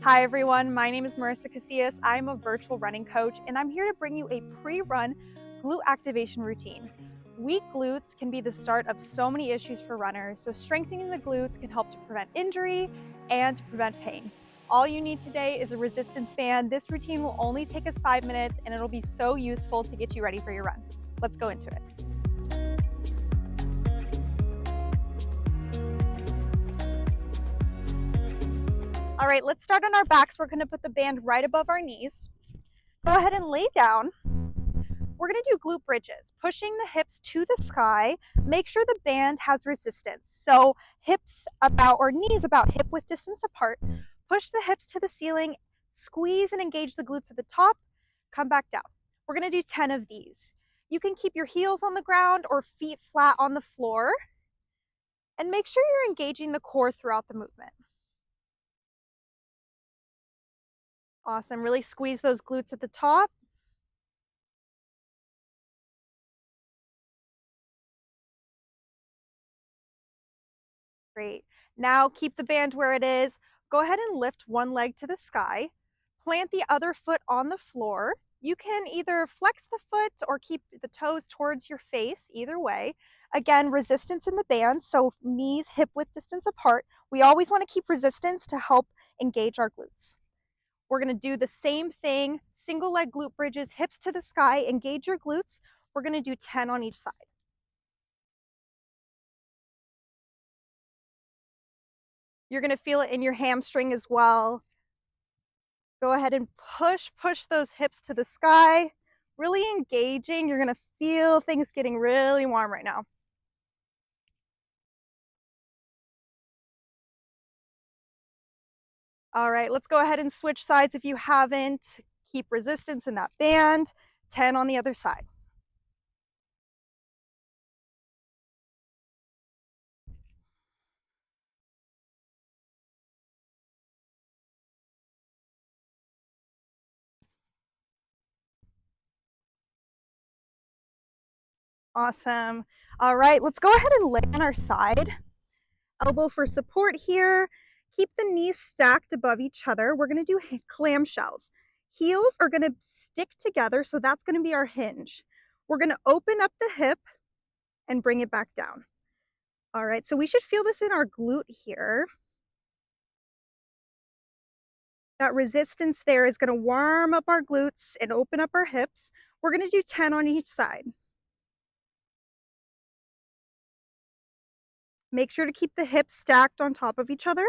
Hi everyone, my name is MARISA Casillas. I'm a virtual running coach and I'm here to bring you a pre-run glute activation routine. Weak glutes can be the start of so many issues for runners, so strengthening the glutes can help to prevent injury and to prevent pain. All you need today is a resistance band. This routine will only take us 5 minutes and it'll be so useful to get you ready for your run. Let's go into it. All right, let's start on our backs. We're gonna put the band right above our knees. Go ahead and lay down. We're gonna do glute bridges, pushing the hips to the sky. Make sure the band has resistance. So hips about, or knees about hip width distance apart. Push the hips to the ceiling, squeeze and engage the glutes at the top, come back down. We're gonna do 10 of these. You can keep your heels on the ground or feet flat on the floor. And make sure you're engaging the core throughout the movement. Awesome, really squeeze those glutes at the top. Great. Now keep the band where it is. Go ahead and lift one leg to the sky. Plant the other foot on the floor. You can either flex the foot or keep the toes towards your face, either way. Again, resistance in the band, so knees hip width distance apart. We always want to keep resistance to help engage our glutes. We're going to do the same thing, single leg glute bridges, hips to the sky, engage your glutes. We're going to do 10 on each side. You're going to feel it in your hamstring as well. Go ahead and push those hips to the sky, really engaging. You're going to feel things getting really warm right now. All right, let's go ahead and switch sides if you haven't. Keep resistance in that band. 10 on the other side. Awesome. All right, let's go ahead and lay on our side. Elbow for support here. Keep the knees stacked above each other. We're going to do clamshells. Heels are going to stick together, so that's going to be our hinge. We're going to open up the hip and bring it back down. All right, so we should feel this in our glute here. That resistance there is going to warm up our glutes and open up our hips. We're going to do 10 on each side. Make sure to keep the hips stacked on top of each other.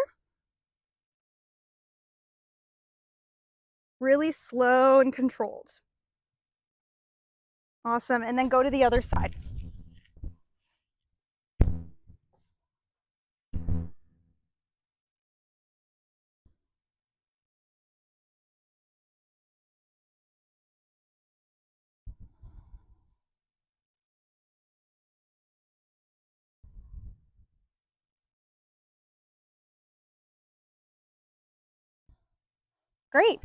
Really slow and controlled. Awesome, and then go to the other side. Great.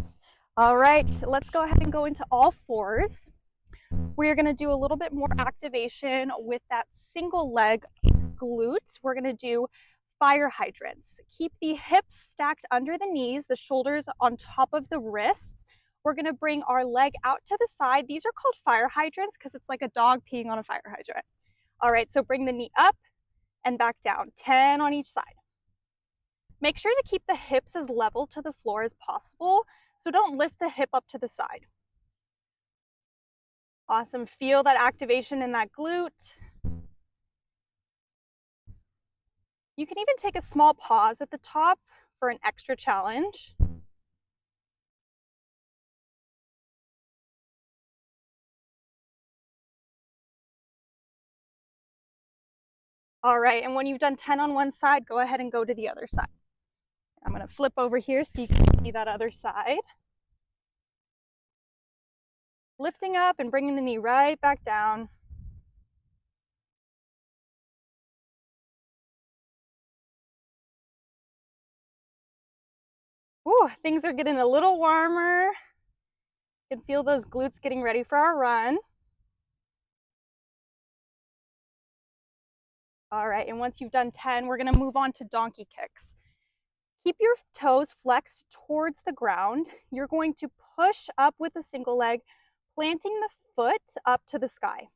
All right, let's go ahead and go into all fours. We're going to do a little bit more activation with that single leg glutes. We're going to do fire hydrants. Keep the hips stacked under the knees, the shoulders on top of the wrists. We're going to bring our leg out to the side. These are called fire hydrants because it's like a dog peeing on a fire hydrant. All right, so bring the knee up and back down, 10 on each side. Make sure to keep the hips as level to the floor as possible, so don't lift the hip up to the side. Awesome, feel that activation in that glute. You can even take a small pause at the top for an extra challenge. All right, and when you've done 10 on one side, go ahead and go to the other side. I'm going to flip over here so you can see that other side. Lifting up and bringing the knee right back down. Ooh, things are getting a little warmer. You can feel those glutes getting ready for our run. All right, and once you've done 10, we're going to move on to donkey kicks. Keep your toes flexed towards the ground. You're going to push up with a single leg, planting the foot up to the sky.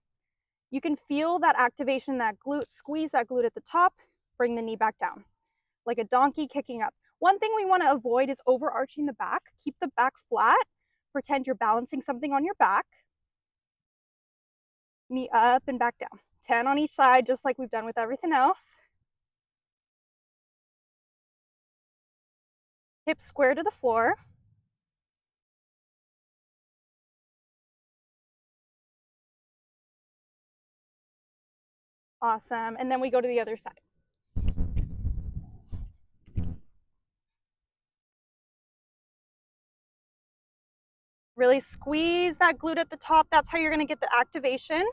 You can feel that activation, that glute, squeeze that glute at the top, bring the knee back down, like a donkey kicking up. One thing we want to avoid is overarching the back. Keep the back flat. Pretend you're balancing something on your back. Knee up and back down. 10 on each side, just like we've done with everything else. Hips square to the floor. Awesome. And then we go to the other side. Really squeeze that glute at the top. That's how you're going to get the activation.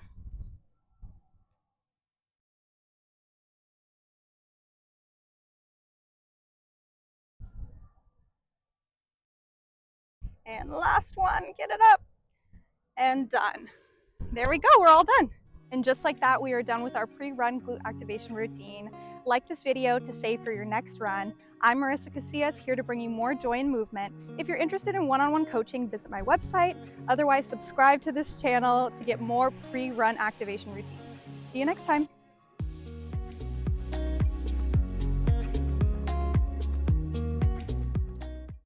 And last one, get it up. And done. There we go, we're all done. And just like that, we are done with our pre-run glute activation routine. Like this video to save for your next run. I'm MARISA CASILLAS, here to bring you more joy in movement. If you're interested in one-on-one coaching, visit my website. Otherwise, subscribe to this channel to get more pre-run activation routines. See you next time.